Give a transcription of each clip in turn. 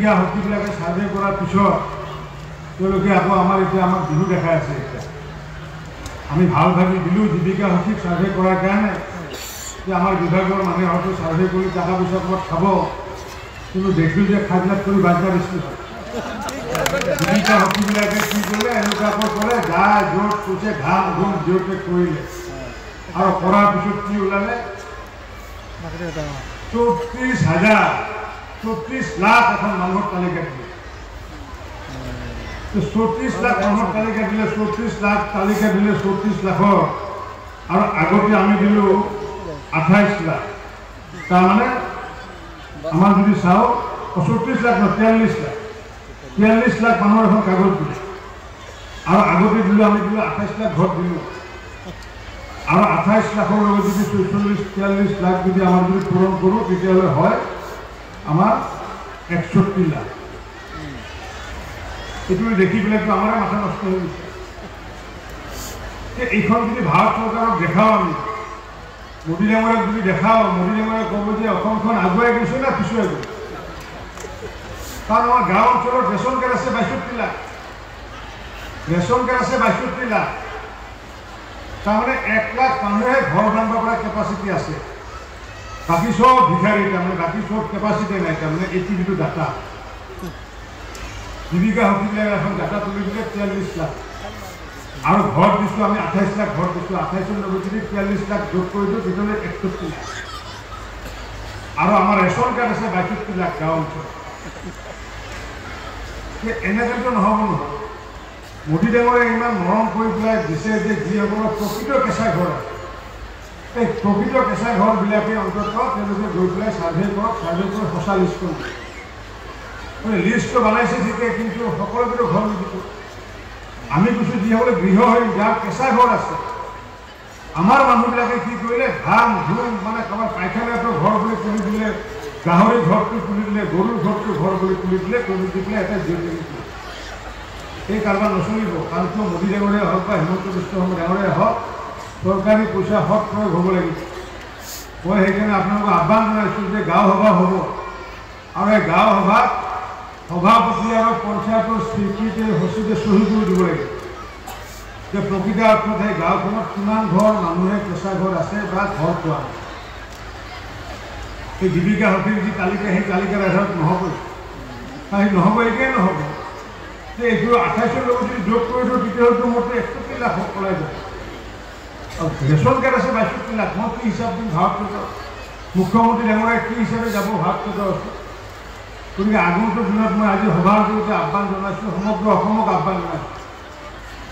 জীৱিকা শক্তিবিলাকে ছাৰ্ভে কৰাৰ পিছত তেওঁলোকে আকৌ আমাক বিহু দেখাই আছে। এতিয়া আমি ভাল ভাবি দিলোঁ জীৱিকা শক্তিক ছাৰ্ভে কৰাৰ কাৰণে যে আমাৰ বিভাগৰ মানুহে হয়তো ছাৰ্ভে কৰি টকা পইচা ক'ৰবাত খাব, কিন্তু দেখিলোঁ যে খাবিলাক কৰি বাজনা বেছি হয়। জীৱিকা শক্তিবিলাকে কি কৰিলে এনেকুৱাকৈ কৰে, গা জোৰত কৈছে ঘাম ঘুম জোৰকৈ কৰিলে আৰু কৰাৰ পিছত কি ওলালে 34 লাখ এখন মানুহৰ তালিকা দিলে। 34 লাখ মানুহৰ তালিকা দিলে, 34 লাখ তালিকা দিলে 34 লাখৰ, আৰু আগতে আমি দিলোঁ 28 লাখ। তাৰমানে আমাৰ যদি চাওঁ 34 লাখ নহয় 43 লাখ মানুহৰ এখন কাগজ দিলে, আৰু আগতে দিলোঁ আমি 28 লাখ ঘৰত দিলোঁ, আৰু 28 লাখৰ লগত যদি 43 লাখ যদি আমাৰ যদি পূৰণ কৰোঁ তেতিয়াহ'লে হয় আমাৰ 61 লাখ। এইটো দেখি পেলাইতো আমাৰে মাথা নষ্ট হৈ গৈছে। এইখন যদি ভাৰত চৰকাৰক দেখাওঁ, আমি মোদী ডাঙৰীয়াক যদি দেখাওঁ, মোদী ডাঙৰীয়াই ক'ব যে অসমখন আগুৱাই গৈছে না পিছুৱাই গৈছে। কাৰণ আমাৰ গাঁও অঞ্চলত ৰেচন কাৰ্ড আছে 62 লাখ, ৰেচন কাৰ্ড আছে 62 লাখ। তাৰমানে 1 লাখ মানুহে ঘৰ বান্ধিব পৰা কেপাচিটি আছে, বাকী চব ভিখাৰী, তাৰমানে বাকী চব কেপাচিটি নাই। তাৰমানে এইটো যিটো ডাটা জীৱিকা শক্তিবিলাকে এখন ডাটা তুলি দিলে 43 লাখ, আৰু ঘৰত দিছোঁ আমি 28 লাখ ঘৰত দিছোঁ। 28ৰ লগত যদি 43 লাখ যোগ কৰি দিওঁ তেতিয়াহ'লে 61 লাখ, আৰু আমাৰ ৰেচন কাৰ্ড আছে 62 লাখ গাঁও অঞ্চলত। এনেকৈতো নহ'ব নহয়। মোদী ডাঙৰীয়াই ইমান মৰম কৰি পেলাই দিছে যে যিসকলৰ প্ৰকৃত কেঁচা ঘৰ আছে, এই প্ৰকৃত কেঁচা ঘৰবিলাকে অন্ততঃ তেওঁলোকে গৈ পেলাই ছাৰ্ভে কৰক, ছাৰ্ভে কৰি সঁচা লিষ্ট কৰক। লিষ্টটো বনাইছে ঠিকেই, কিন্তু সকলোকেতো ঘৰ নিদিব। আমি কৈছোঁ যিসকলে গৃহহীন, যাৰ কেঁচা ঘৰ আছে, আমাৰ মানুহবিলাকে কি কৰিলে ঘাম ঘুম মানে কাৰোবাৰ পাইখানাটো ঘৰ বুলি তুলি দিলে, গাহৰি ঘৰটো তুলি দিলে, গৰুৰ ঘৰটো ঘৰ বুলি তুলি দিলে, তুলি দি পেলাই এটা জিঅ' টেগি তুলিলে। এই কাৰোবাৰ নচলিব। কাৰণ কিয় মোদী ডাঙৰীয়াই হওক বা হিমন্ত বিশ্ব শৰ্মা ডাঙৰীয়াই হওক, চৰকাৰী পইচা সৎ প্ৰয়োগ হ'ব লাগিব। মই সেইকাৰণে আপোনালোকক আহ্বান জনাইছোঁ যে গাঁও সভা হ'ব, আৰু এই গাঁও সভাত সভাপতি আৰু পঞ্চায়তৰ স্বীকৃতি সচিবে চহী কৰি দিব লাগিব যে প্ৰকৃত অৰ্থত সেই গাঁওখনত কিমান ঘৰ মানুহে কেঁচা ঘৰ আছে বা ঘৰ পোৱা নাই। সেই জীৱিকা শক্তিৰ যি তালিকা, সেই তালিকাৰ আধাৰত নহ'বই, নহ'ব, একেই নহ'ব। যে এইটো 28ৰ লগত যদি যোগ কৰি দিওঁ তেতিয়াহ'লেতো মোৰতো 61 লাখ ওলাই যাব। আৰু ৰেচন কাৰ্ড আছে 62 লাখ। মই কি হিচাপ দিম ভাৰত চৰকাৰ, মুখ্যমন্ত্ৰী ডাঙৰীয়াই কি হিচাপে যাব ভাৰত চৰকাৰ ওচৰত? গতিকে আগন্তুক দিনত মই আজি সভাৰ জৰিয়তে আহ্বান জনাইছোঁ, সমগ্ৰ অসমক আহ্বান জনাইছোঁ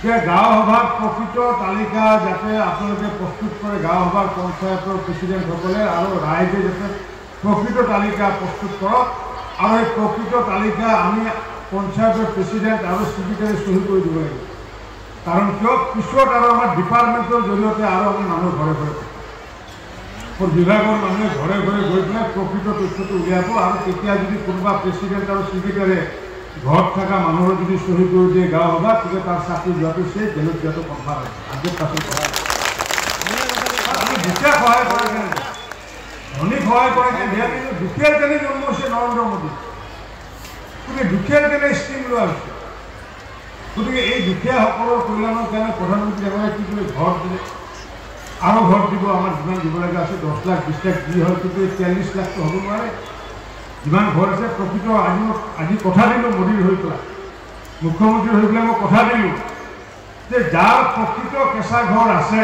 যে গাঁও সভাত প্ৰকৃত তালিকা যাতে আপোনালোকে প্ৰস্তুত কৰে, গাঁও সভাৰ পঞ্চায়তৰ প্ৰেচিডেণ্টসকলে আৰু ৰাইজে যাতে প্ৰকৃত তালিকা প্ৰস্তুত কৰক, আৰু এই প্ৰকৃত তালিকা আমি পঞ্চায়তৰ প্ৰেচিডেণ্ট আৰু স্পীকাৰে চহী কৰি দিব লাগিব। কাৰণ কিয় পিছত আৰু আমাৰ ডিপাৰ্টমেণ্টৰ জৰিয়তে আৰু আমি মানুহ ঘৰে ঘৰে বিভাগৰ মানুহে ঘৰে ঘৰে গৈ পেলাই প্ৰকৃত তথ্যটো উলিয়াব, আৰু তেতিয়া যদি কোনোবা প্ৰেচিডেণ্ট আৰু স্পীকাৰে ঘৰত থকা মানুহৰ যদি চহী কৰি দিয়ে গাঁও সভা, তেতিয়া তাৰ চাকৰি যোৱাটো সেই জেলত যোৱাটো কনফাৰ্ম হয় 100%। আমি দুখীয়া সহায় কৰে কেনে, ধনীক সহায় কৰে কেনে, কিন্তু দুখীয়াৰ কেনে জন্ম হৈছে নৰেন্দ্ৰ মোদী। গতিকে দুখীয়াৰ কেনে স্কিম লোৱা হৈছে। গতিকে এই দুখীয়াসকলৰ কল্যাণৰ কাৰণে প্ৰধানমন্ত্ৰী ডাঙৰীয়াই কি কৰি ঘৰ দিলে, আৰু ঘৰ দিব। আমাৰ যিমান দিব লগা আছে 10 লাখ 20 লাখ যি হয়, কিন্তু 43 লাখটো হ'ব নোৱাৰে। যিমান ঘৰ আছে প্ৰকৃত আজি কথা দিলোঁ মোদীৰ হৈ পেলাই, মুখ্যমন্ত্ৰী হৈ পেলাই মই কথা দিলোঁ যে যাৰ প্ৰকৃত কেঁচা ঘৰ আছে